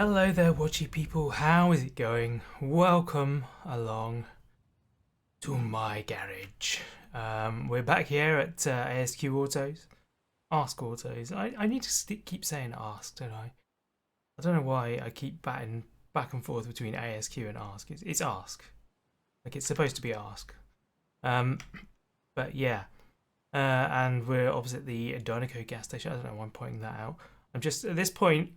Hello there, watchy people. How is it going? Welcome along to my garage. We're back here at ASQ Autos. Ask Autos. I need to keep saying ask, don't I? I don't know why I keep batting back and forth between ASQ and ask. It's ask. Like it's supposed to be ask. But yeah. And we're opposite the Dinoco gas station. I don't know why I'm pointing that out. I'm just, at this point,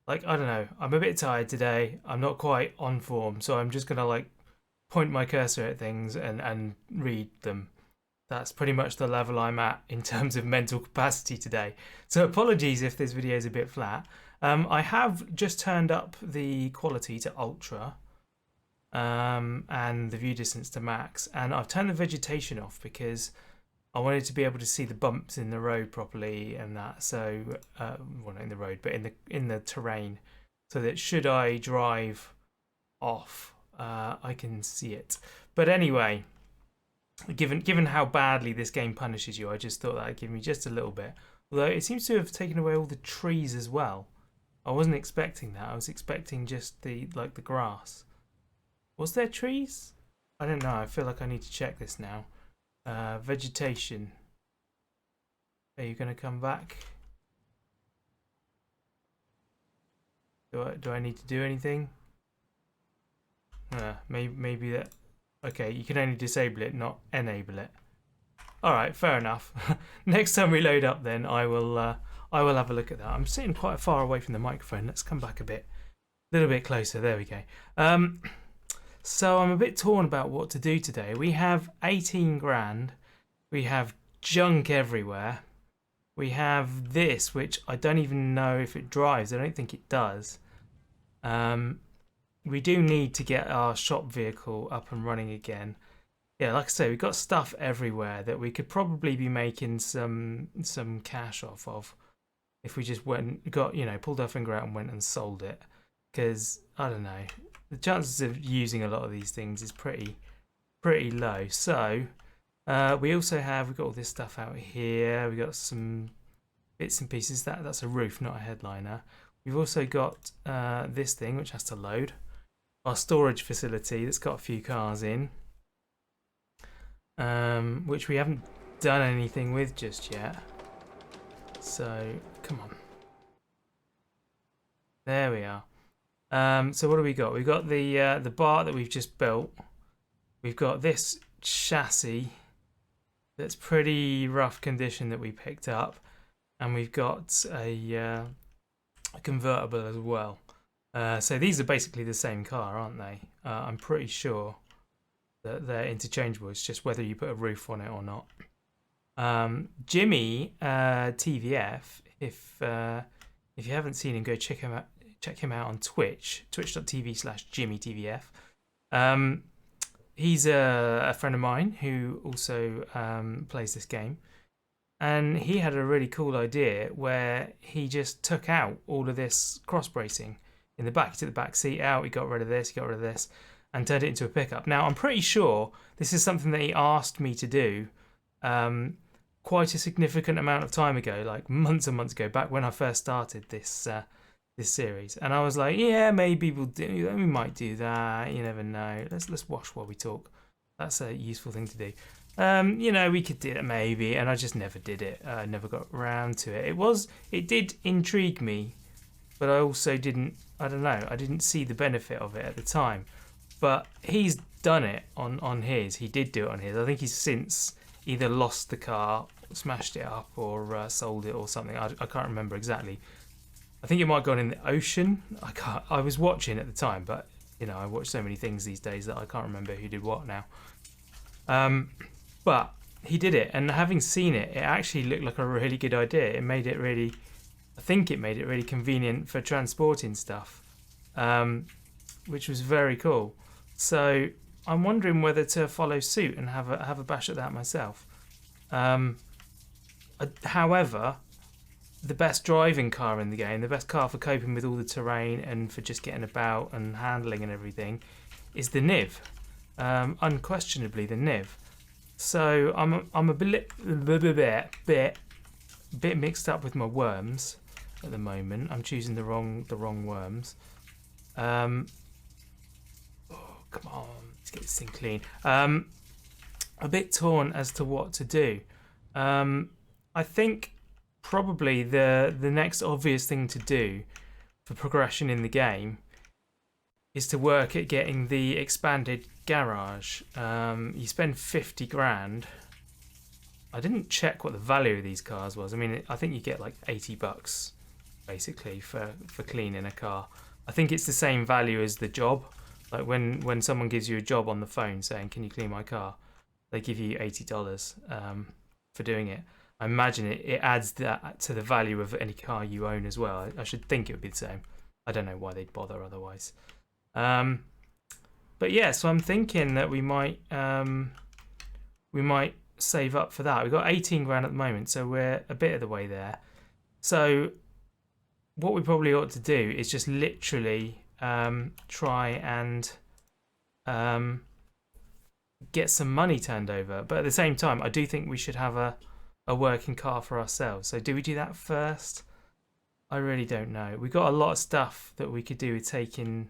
like, I don't know, I'm a bit tired today. I'm not quite on form, so I'm just gonna like point my cursor at things and read them. That's pretty much the level I'm at in terms of mental capacity today. So apologies if this video is a bit flat. I have just turned up the quality to ultra and the view distance to max, and I've turned the vegetation off because I wanted to be able to see the bumps in the road properly and that. So, well, not in the road, but in the terrain, so that should I drive off, I can see it. But anyway, given how badly this game punishes you, I just thought that'd give me just a little bit. Although it seems to have taken away all the trees as well. I wasn't expecting that. I was expecting just the grass. Was there trees? I don't know. I feel like I need to check this now. Vegetation. Are you going to come back? Do I need to do anything? Maybe that. Okay, you can only disable it, not enable it. All right, fair enough. Next time we load up, then I will have a look at that. I'm sitting quite far away from the microphone. Let's come back a little bit closer. There we go. So I'm a bit torn about what to do today. We have 18 grand. We have junk everywhere. We have this, which I don't even know if it drives. I don't think it does. We do need to get our shop vehicle up and running again. Yeah, like I say, we've got stuff everywhere that we could probably be making some cash off of if we just pulled our finger out and went and sold it. Because, I don't know, the chances of using a lot of these things is pretty low. So we've got all this stuff out here. We got some bits and pieces. That's a roof, not a headliner. We've also got this thing which has to load. Our storage facility that's got a few cars in, which we haven't done anything with just yet. So come on. There we are. So what do we got? We've got the bar that we've just built. We've got this chassis that's pretty rough condition that we picked up, and we've got a convertible as well. So these are basically the same car, aren't they? I'm pretty sure that they're interchangeable. It's just whether you put a roof on it or not. Jimmy TVF, if you haven't seen him, go check him out. Check him out on Twitch, twitch.tv/JimmyTVF. He's a friend of mine who also plays this game. And he had a really cool idea where he just took out all of this cross bracing in the back. He took the back seat out, he got rid of this, and turned it into a pickup. Now, I'm pretty sure this is something that he asked me to do quite a significant amount of time ago, like months and months ago, back when I first started this series, and I was like, yeah, maybe we might do that, you never know, let's wash while we talk. That's a useful thing to do. We could do it maybe, and I just never did it. I never got around to it. It did intrigue me, but I also didn't see the benefit of it at the time. But he's done it on his. He did do it on his. I think he's since either lost the car, smashed it up, or sold it or something. I can't remember exactly. I think it might have gone in the ocean. I was watching at the time, but I watch so many things these days that I can't remember who did what now. But he did it, and having seen it, it actually looked like a really good idea. I think it made it really convenient for transporting stuff, which was very cool. So I'm wondering whether to follow suit and have a bash at that myself. However, the best driving car in the game, the best car for coping with all the terrain and for just getting about and handling and everything, is the NIV. Unquestionably the NIV. So I'm a bit mixed up with my worms at the moment. I'm choosing the wrong worms. Oh, come on, let's get this thing clean. A bit torn as to what to do. I think probably the next obvious thing to do for progression in the game is to work at getting the expanded garage. You spend 50 grand. I didn't check what the value of these cars was. I mean, I think you get like 80 bucks basically for cleaning a car. I think it's the same value as the job. Like when someone gives you a job on the phone saying, "Can you clean my car?" They give you $80 for doing it. I imagine it adds that to the value of any car you own as well. I should think it would be the same. I don't know why they'd bother otherwise. But yeah, so I'm thinking that we might save up for that. We've got 18 grand at the moment, so we're a bit of the way there. So what we probably ought to do is just literally try and get some money turned over. But at the same time, I do think we should have a working car for ourselves. So do we do that first? I really don't know. We've got a lot of stuff that we could do with taking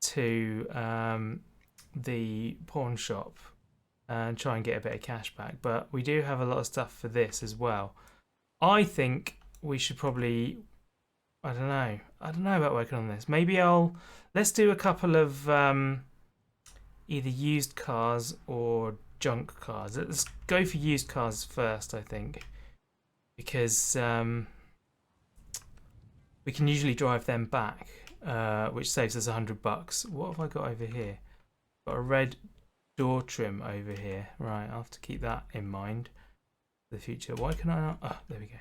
to the pawn shop and try and get a bit of cash back. But we do have a lot of stuff for this as well. I think we should probably, I don't know about working on this. Maybe let's do a couple of either used cars or junk cars. Let's go for used cars first, I think, because we can usually drive them back, which saves us $100. What have I got over here? Got a red door trim over here. Right, I'll have to keep that in mind for the future. Why can I not? Oh, there we go.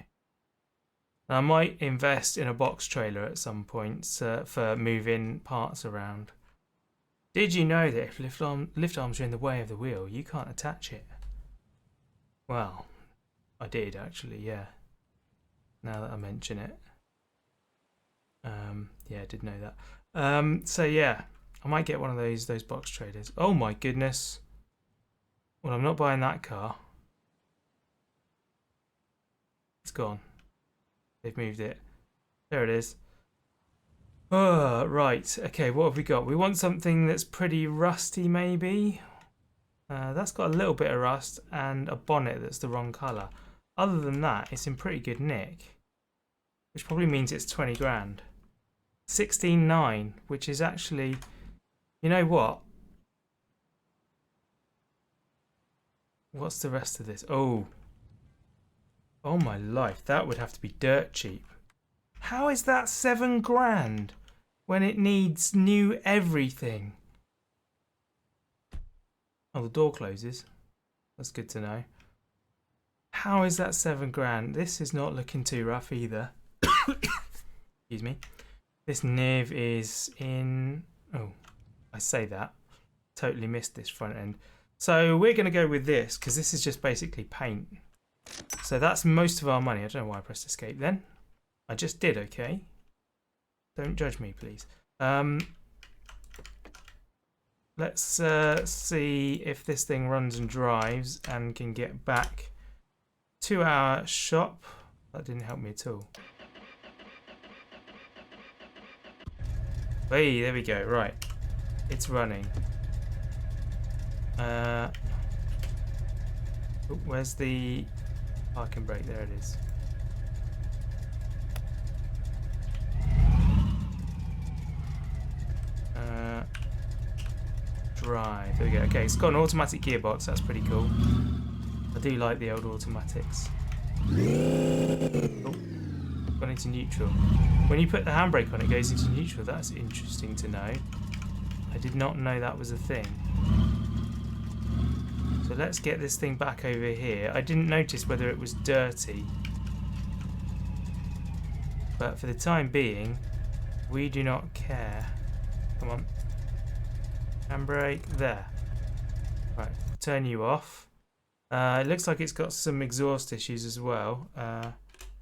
I might invest in a box trailer at some point for moving parts around. Did you know that if lift arms are in the way of the wheel, you can't attach it? Well, I did actually, yeah. Now that I mention it. Yeah, I did know that. So yeah, I might get one of those box trailers. Oh my goodness. Well, I'm not buying that car. It's gone. They've moved it. There it is. Oh, right. Okay, what have we got? We want something that's pretty rusty, maybe. That's got a little bit of rust and a bonnet that's the wrong colour. Other than that, it's in pretty good nick, which probably means it's 20 grand. 16.9, which is actually, you know what? What's the rest of this? Oh my life, that would have to be dirt cheap. How is that 7 grand when it needs new everything? Oh, the door closes. That's good to know. How is that 7 grand? This is not looking too rough either. Excuse me. This Niv is in... Oh, I say that. Totally missed this front end. So we're going to go with this because this is just basically paint. So that's most of our money. I don't know why I pressed escape then. I just did, okay? Don't judge me, please. Let's see if this thing runs and drives and can get back to our shop. That didn't help me at all. Hey, there we go. Right. It's running. Oh, where's the parking brake? There it is. Drive. There we go. Okay, it's got an automatic gearbox. That's pretty cool. I do like the old automatics. Oh, gone into neutral. When you put the handbrake on, it goes into neutral. That's interesting to know. I did not know that was a thing. So let's get this thing back over here. I didn't notice whether it was dirty. But for the time being, we do not care. Come on. Handbrake. There. Right. Turn you off. It looks like it's got some exhaust issues as well.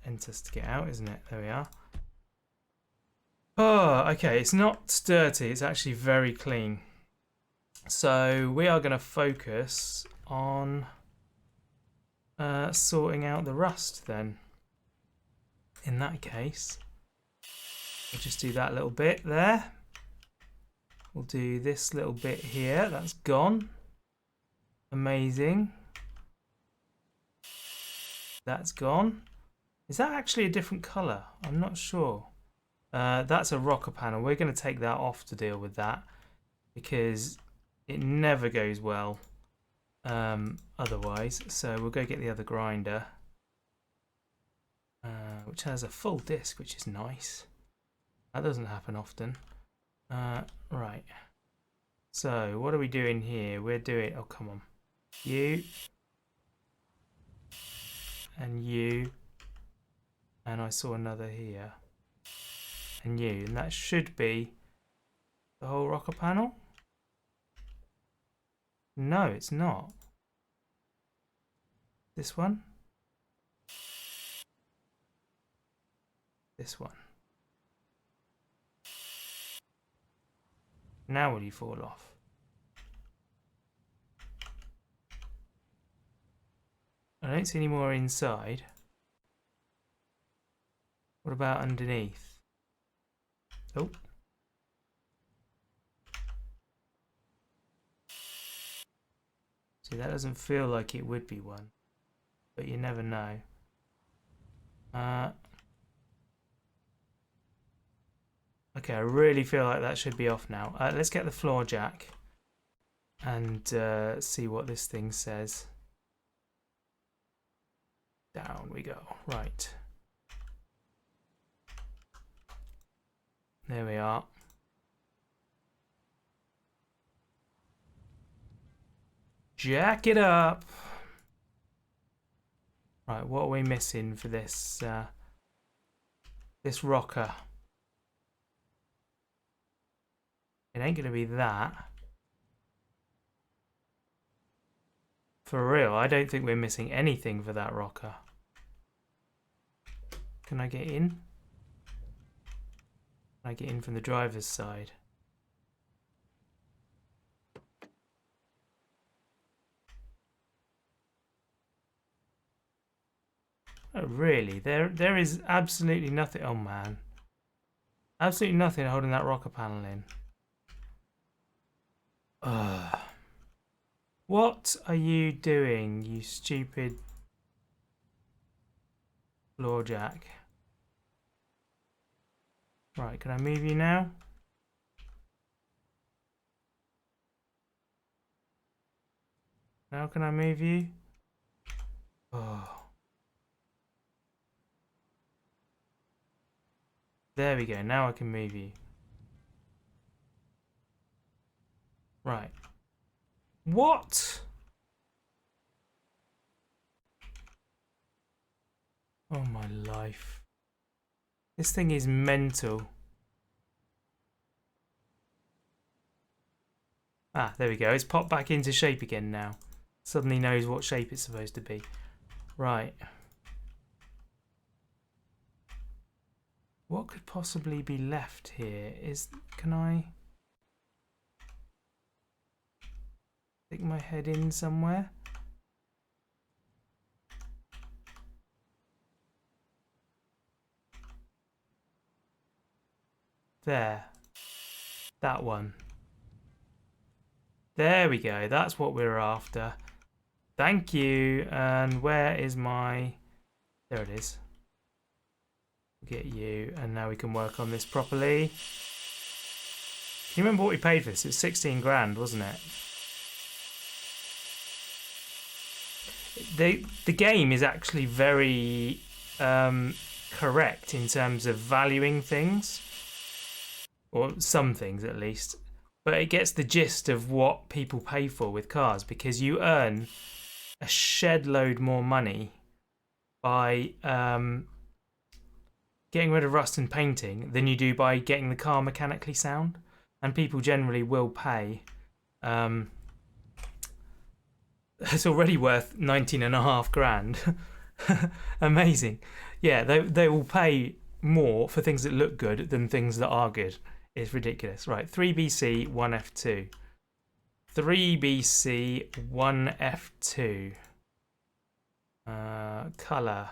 Enter to get out, isn't it? There we are. Oh, okay. It's not dirty. It's actually very clean. So we are going to focus on sorting out the rust then. In that case, we'll just do that little bit there. We'll do this little bit here. That's gone. Amazing. That's gone. Is that actually a different colour? I'm not sure. That's a rocker panel. We're going to take that off to deal with that because it never goes well otherwise. So we'll go get the other grinder, which has a full disc, which is nice. That doesn't happen often. Right. So what are we doing here? We're doing... Oh, come on. You. And you. And I saw another here. And you. And that should be the whole rocker panel. No, it's not. This one. This one. Now will you fall off? I don't see any more inside. What about underneath? Oh. See, that doesn't feel like it would be one, but you never know. Okay, I really feel like that should be off now. Let's get the floor jack and see what this thing says. Down we go. Right. There we are. Jack it up. Right, what are we missing for this this rocker? It ain't gonna be that. For real, I don't think we're missing anything for that rocker. Can I get in? Can I get in from the driver's side? Oh, really? There is absolutely nothing. Oh, man. Absolutely nothing holding that rocker panel in. What are you doing, you stupid floor jack? Right, can I move you now? Now can I move you? Oh. There we go, now I can move you. Right. What? Oh my life. This thing is mental. Ah, there we go. It's popped back into shape again now. Suddenly knows what shape it's supposed to be. Right. What could possibly be left here? Can I stick my head in somewhere? There. That one. There we go. That's what we're after. Thank you. And where is my... There it is. Get you. And now we can work on this properly. You remember what we paid for this? It was 16 grand, wasn't it? The game is actually very correct in terms of valuing things. Or some things at least. But it gets the gist of what people pay for with cars, because you earn a shed load more money by getting rid of rust and painting than you do by getting the car mechanically sound. And people generally will pay. It's already worth 19.5 grand. Amazing. Yeah, they will pay more for things that look good than things that are good. It's ridiculous. Right, 3BC, 1F2. 3BC, 1F2. Colour.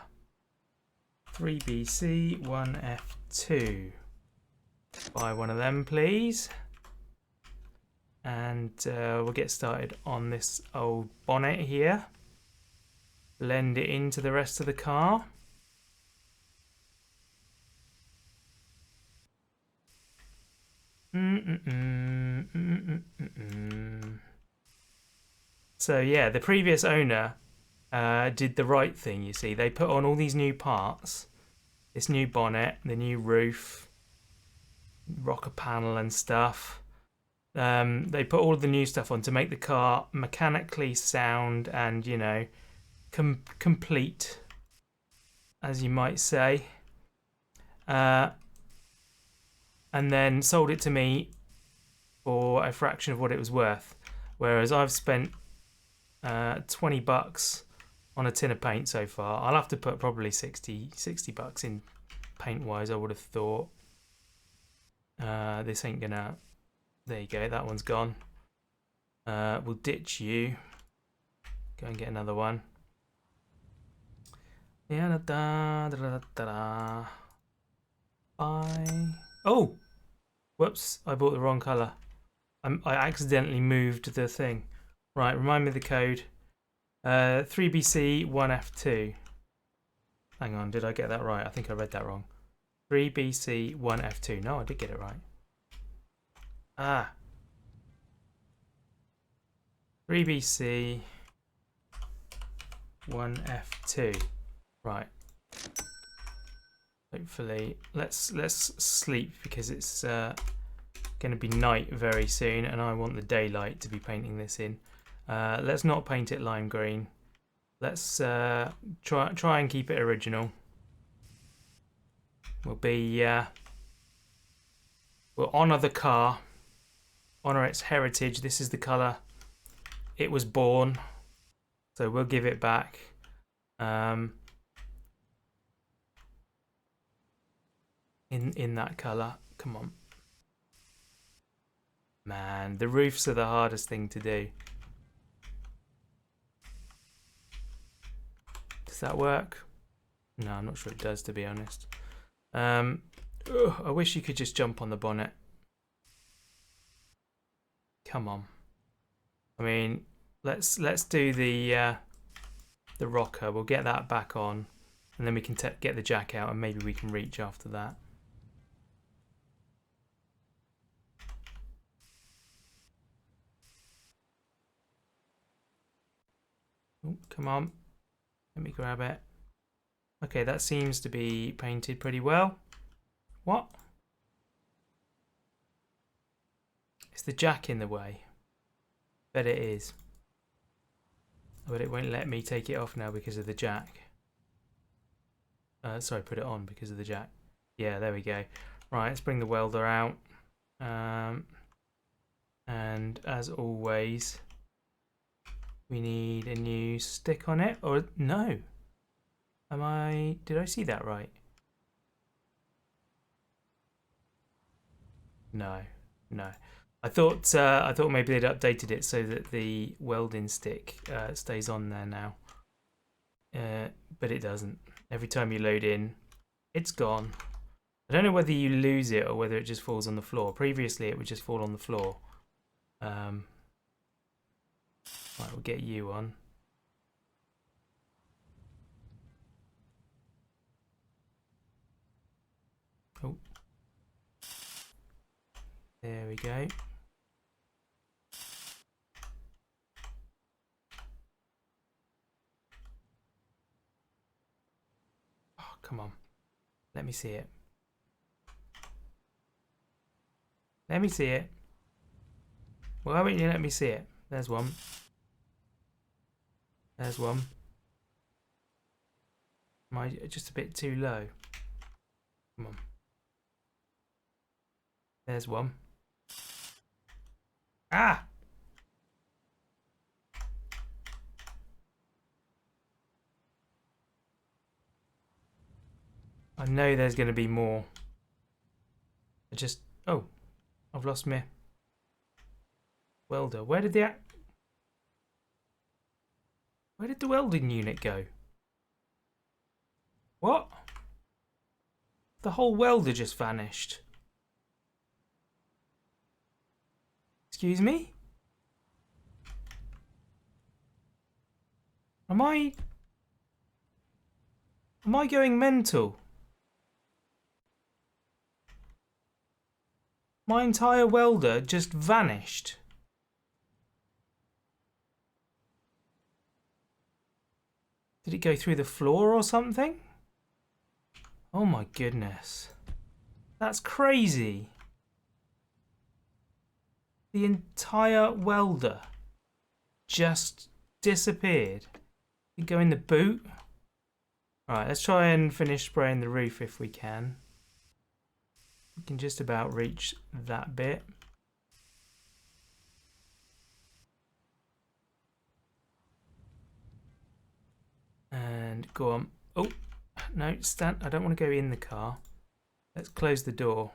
3BC, 1F2. Buy one of them, please. And we'll get started on this old bonnet here. Blend it into the rest of the car. So yeah, the previous owner did the right thing, you see. They put on all these new parts. This new bonnet, the new roof, rocker panel and stuff. They put all of the new stuff on to make the car mechanically sound and, you know, complete, as you might say. And then sold it to me for a fraction of what it was worth. Whereas I've spent $20 on a tin of paint so far. I'll have to put probably 60 bucks in paint wise, I would have thought. This ain't gonna. There you go, that one's gone. We'll ditch you. Go and get another one. Yeah, da da da da da. Bye. Oh! Whoops, I bought the wrong colour. I accidentally moved the thing. Right, remind me of the code. 3BC 1F2. Hang on, did I get that right? I think I read that wrong. 3BC 1F2. No, I did get it right. 3BC 1F2. Right. Hopefully, let's sleep because it's going to be night very soon, and I want the daylight to be painting this in. Let's not paint it lime green. Let's try and keep it original. We'll honour the car, honour its heritage. This is the colour it was born, so we'll give it back. In that colour. Come on. Man, the roofs are the hardest thing to do. Does that work? No, I'm not sure it does, to be honest. I wish you could just jump on the bonnet. Come on. I mean, let's do the rocker. We'll get that back on, and then we can get the jack out, and maybe we can reach after that. Oh, come on. Let me grab it. Okay, that seems to be painted pretty well. What? Is the jack in the way? Bet it is. But it won't let me take it off now because of the jack. Sorry, put it on because of the jack. Yeah, there we go. Right, let's bring the welder out. And as always, we need a new stick on it. Or no. Did I see that right? No. I thought maybe they'd updated it so that the welding stick stays on there now. But it doesn't. Every time you load in, it's gone. I don't know whether you lose it or whether it just falls on the floor. Previously, it would just fall on the floor. Right, we'll get you on. Oh. There we go. Oh, come on. Let me see it. Let me see it. Why won't you let me see it? There's one. There's one. Am I just a bit too low? Come on. There's one. Ah! I know there's going to be more. Oh, I've lost my welder. Where did the welding unit go? What? The whole welder just vanished. Excuse me? Am I going mental? My entire welder just vanished. Did it go through the floor or something? Oh my goodness. That's crazy. The entire welder just disappeared. Did it go in the boot? Right, let's try and finish spraying the roof if we can. We can just about reach that bit. And go on. Oh, no, stand. I don't want to go in the car. Let's close the door.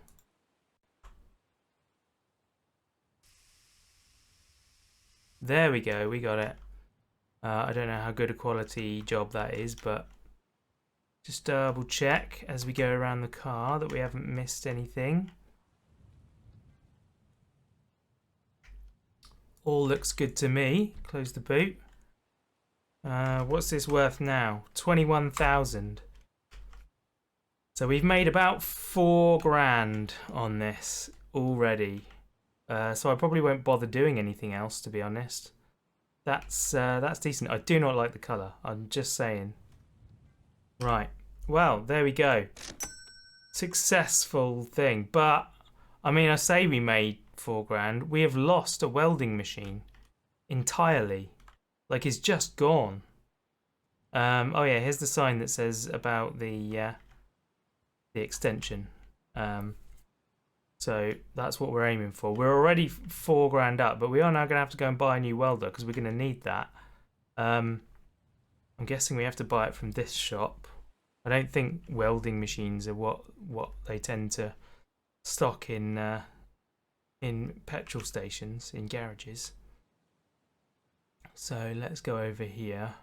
There we go, we got it. I don't know how good a quality job that is, but just double check as we go around the car that we haven't missed anything. All looks good to me. Close the boot. What's this worth now? 21,000. So we've made about 4 grand on this already. So I probably won't bother doing anything else, to be honest. That's decent. I do not like the colour. I'm just saying. Right. Well, there we go. Successful thing. But, I mean, I say we made 4 grand. We have lost a welding machine entirely. Like, it's just gone. Oh yeah, here's the sign that says about the extension. So that's what we're aiming for. We're already 4 grand up, but we are now going to have to go and buy a new welder because we're going to need that. I'm guessing we have to buy it from this shop. I don't think welding machines are what they tend to stock in petrol stations, in garages. So let's go over here.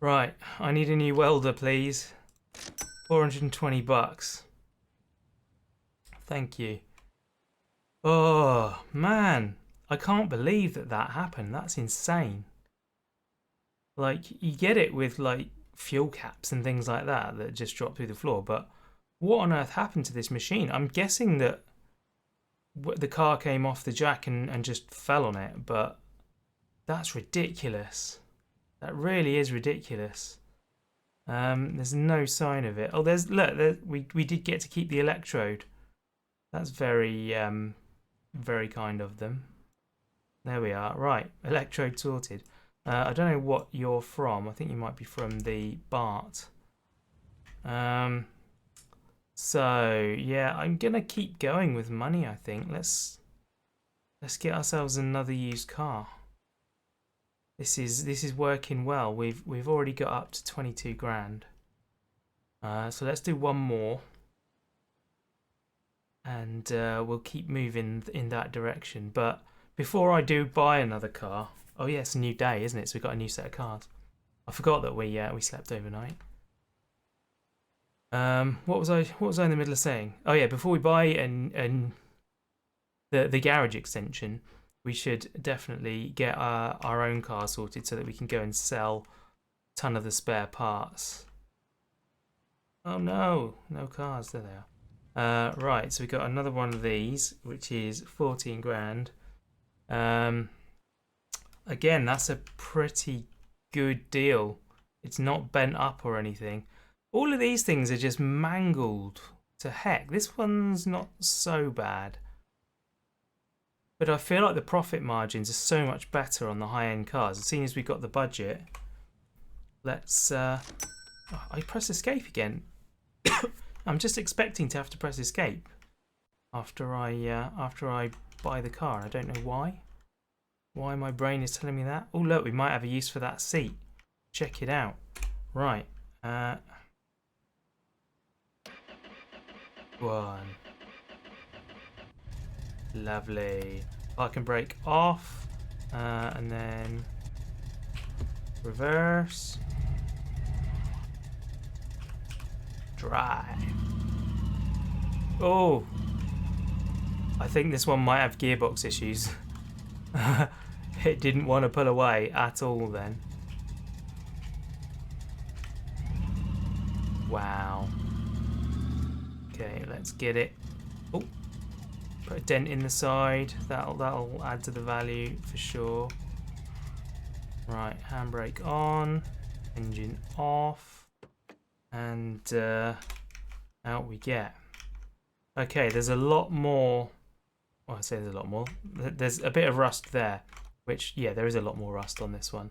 Right, I need a new welder, please. 420 bucks. Thank you. Oh, man. I can't believe that happened. That's insane. Like, you get it with, like, fuel caps and things like that just drop through the floor, but what on earth happened to this machine? I'm guessing that the car came off the jack and just fell on it, but that's ridiculous. That really is ridiculous. There's no sign of it. Oh, look, we did get to keep the electrode. That's very very kind of them. There we are. Right, electrode sorted. I don't know what you're from. I think you might be from the BART. So yeah, I'm gonna keep going with money. I think let's get ourselves another used car. This is working well. We've already got up to 22 grand. So let's do one more, and we'll keep moving in that direction. But before I do buy another car, oh yeah, it's a new day, isn't it? So we've got a new set of cars. I forgot that we slept overnight. What was I in the middle of saying? Oh yeah, before we buy the garage extension, we should definitely get our own car sorted so that we can go and sell a ton of the spare parts. Oh no, no cars, there they are. Right, so we got another one of these, which is 14 grand. Again, that's a pretty good deal. It's not bent up or anything. All of these things are just mangled to heck. This one's not so bad. But I feel like the profit margins are so much better on the high-end cars. As soon as we've got the budget, let's... I press escape again. I'm just expecting to have to press escape after I buy the car. I don't know why. Why my brain is telling me that. Oh look, we might have a use for that seat. Check it out. Right. One. Lovely. Park and brake off, and then reverse, drive. Oh, I think this one might have gearbox issues. It didn't want to pull away at all then. Wow. Okay, let's get it. Oh, put a dent in the side. That'll add to the value for sure. Right, handbrake on, engine off, and out we get. Okay, there's a lot more. Well, I say there's a lot more. There's a bit of rust there, which, yeah, there is a lot more rust on this one.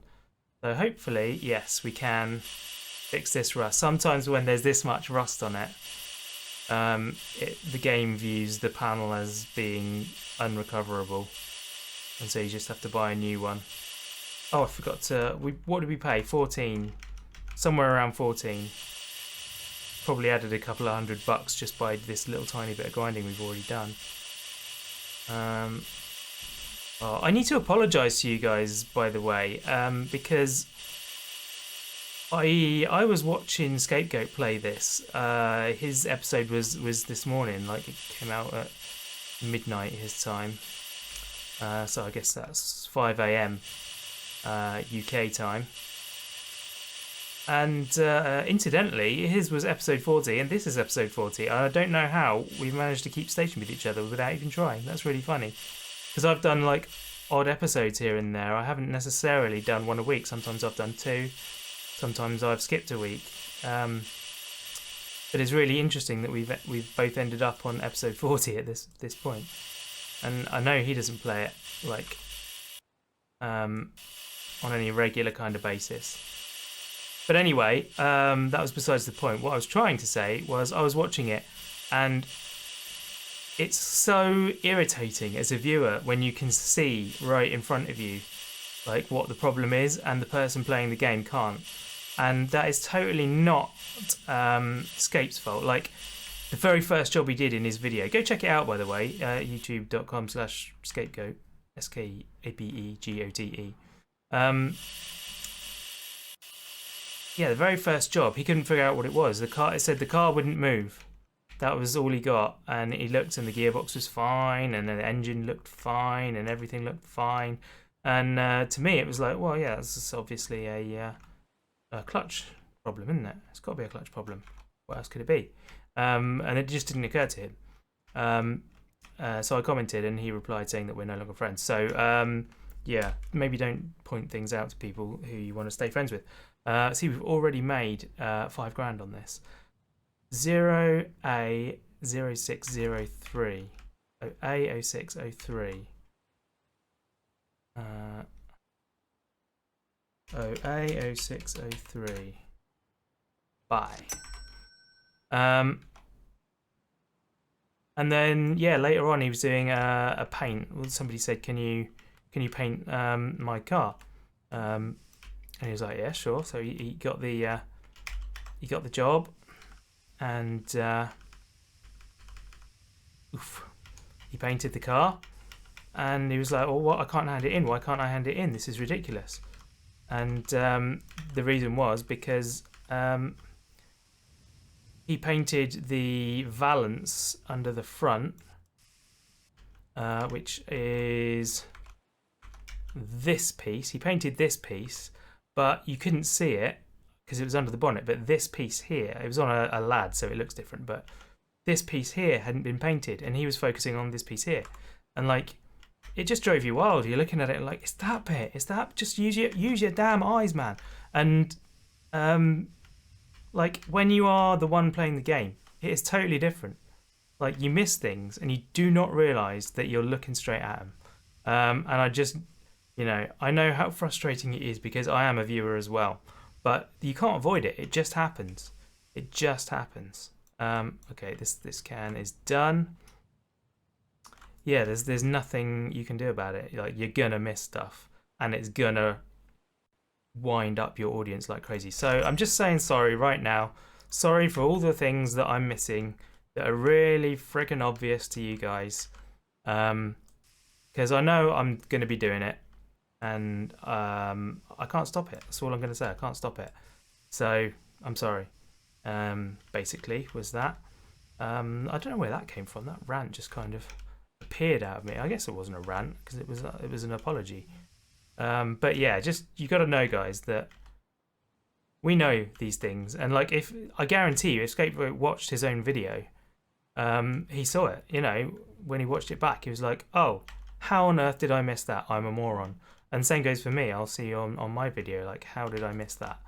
So hopefully, yes, we can fix this rust. Sometimes when there's this much rust on it, the game views the panel as being unrecoverable, and so you just have to buy a new one. Oh, I forgot to. What did we pay? 14, somewhere around 14. Probably added a couple of $100 just by this little tiny bit of grinding we've already done. Oh, I need to apologise to you guys, by the way, because I was watching Scapegoat play this. His episode was this morning, like it came out at midnight his time. So I guess that's 5 a.m. UK time. And incidentally, his was episode 40 and this is episode 40. I don't know how we've managed to keep station with each other without even trying. That's really funny. Because I've done like odd episodes here and there. I haven't necessarily done one a week. Sometimes I've done two. Sometimes I've skipped a week. But it's really interesting that we've both ended up on episode 40 at this point. And I know he doesn't play it like on any regular kind of basis. But anyway, that was besides the point. What I was trying to say was I was watching it, and it's so irritating as a viewer when you can see right in front of you like what the problem is, and the person playing the game can't. And that is totally not Scape's fault. Like the very first job he did in his video, go check it out by the way, youtube.com/scapegoat, SKAPEGOTE. Yeah, the very first job, he couldn't figure out what it was. It said the car wouldn't move. That was all he got. And he looked and the gearbox was fine, and the engine looked fine, and everything looked fine. And to me, it was like, well, yeah, this is obviously a clutch problem, isn't it? It's got to be a clutch problem. What else could it be? And it just didn't occur to him. So I commented, and he replied saying that we're no longer friends. So, yeah, maybe don't point things out to people who you want to stay friends with. See, we've already made $5,000 on this. 0A0603. Oh, A0603. A0603. Buy. And then yeah, later on he was doing a paint. Somebody said, "Can you paint my car?" And he was like, "Yeah, sure." So he got the job, and he painted the car, and he was like, "Oh, what? I can't hand it in. Why can't I hand it in? This is ridiculous." And the reason was because he painted the valance under the front, which is this piece. He painted this piece, but you couldn't see it because it was under the bonnet. But this piece here, it was on a lad, so it looks different. But this piece here hadn't been painted, and he was focusing on this piece here, and like it just drove you wild. You're looking at it like, it's that bit, it's that. Just use your damn eyes, man. And like when you are the one playing the game, it is totally different. Like you miss things, and you do not realise that you're looking straight at them. And I just, I know how frustrating it is because I am a viewer as well. But you can't avoid it. It just happens. It just happens. Okay, this can is done. Yeah, there's nothing you can do about it. Like you're gonna miss stuff, and it's gonna wind up your audience like crazy. So I'm just saying sorry right now. Sorry for all the things that I'm missing that are really freaking obvious to you guys. Because I know I'm gonna be doing it, and I can't stop it. That's all I'm gonna say. I can't stop it. So I'm sorry. Basically was that. I don't know where that came from. That rant just kind of appeared out of me. I guess it wasn't a rant because it was an apology. But yeah, just you got to know, guys, that we know these things, and like if I guarantee you, if Scapegoat watched his own video, he saw it. You know, when he watched it back, he was like, "Oh, how on earth did I miss that? I'm a moron." And same goes for me. I'll see you on my video, like, how did I miss that?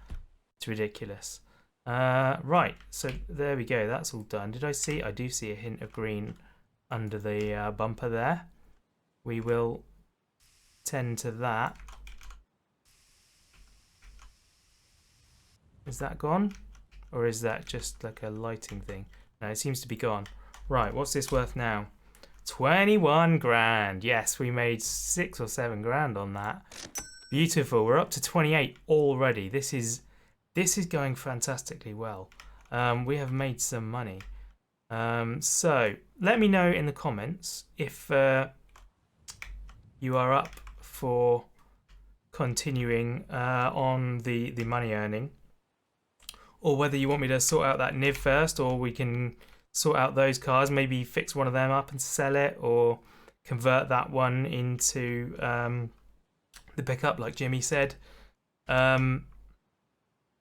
It's ridiculous. Right, so there we go. That's all done. Did I see? I do see a hint of green under the bumper there. We will tend to that. Is that gone? Or is that just like a lighting thing? No, it seems to be gone. Right, what's this worth now? 21 grand. Yes, we made 6 or 7 grand on that. Beautiful. We're up to 28 already. This is going fantastically well. We have made some money. So let me know in the comments if you are up for continuing on the money earning, or whether you want me to sort out that NIV first, or we can sort out those cars, maybe fix one of them up and sell it, or convert that one into the pickup like Jimmy said.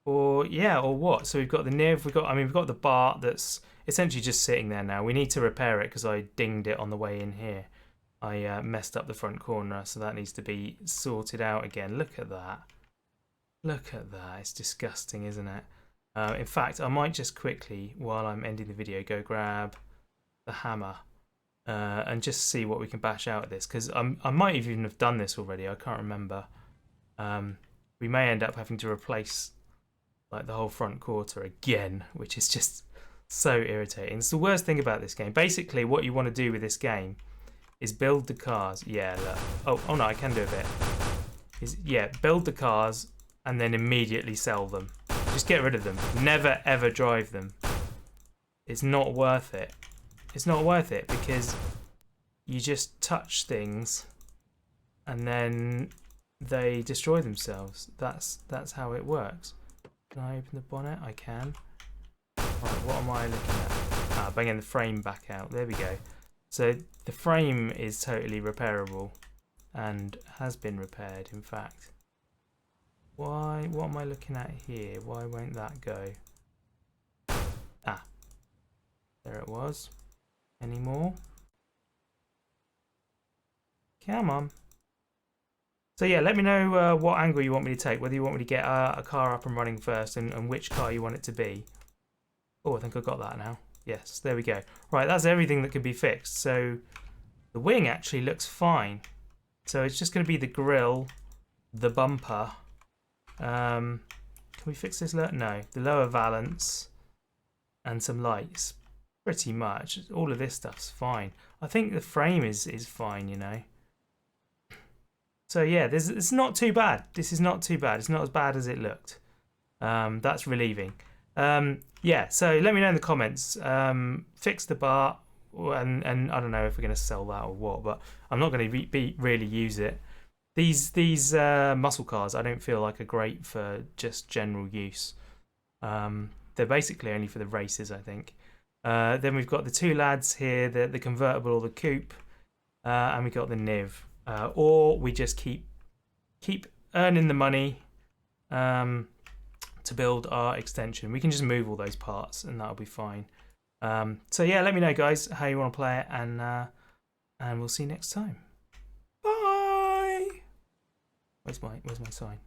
Or yeah, or what? So we've got the NIV, we've got the Bart that's essentially just sitting there now. We need to repair it because I dinged it on the way in here. I messed up the front corner, so that needs to be sorted out again. Look at that. Look at that. It's disgusting, isn't it? In fact, I might just quickly, while I'm ending the video, go grab the hammer and just see what we can bash out of this, because I might even have done this already. I can't remember. We may end up having to replace like the whole front quarter again, which is just so irritating. It's the worst thing about this game. Basically, what you want to do with this game is build the cars. Yeah, look. Oh no, I can do a bit. Yeah, build the cars and then immediately sell them. Just get rid of them. Never ever drive them. It's not worth it. It's not worth it because you just touch things and then they destroy themselves. That's how it works. Can I open the bonnet? I can. Right, what am I looking at? Bringing the frame back out. There we go. So the frame is totally repairable and has been repaired, in fact. Why? What am I looking at here? Why won't that go? Ah, there it was. Any more? Come on. So yeah, let me know what angle you want me to take, whether you want me to get a car up and running first and which car you want it to be. Oh, I think I got that now. Yes, there we go. Right, that's everything that can be fixed. So the wing actually looks fine. So it's just going to be the grille, the bumper. Can we fix this? No, the lower valance and some lights. Pretty much. All of this stuff's fine. I think the frame is fine, you know. So yeah, it's not too bad. This is not too bad. It's not as bad as it looked. That's relieving. Yeah, so let me know in the comments. Fix the bar, and I don't know if we're going to sell that or what, but I'm not going to really use it. These muscle cars I don't feel like are great for just general use. They're basically only for the races, I think. Then we've got the two lads here, the convertible or the coupe, and we got the NIV. Or we just keep earning the money to build our extension. We can just move all those parts and that'll be fine. So yeah, let me know, guys, how you want to play it, and we'll see you next time. Bye. Where's my sign?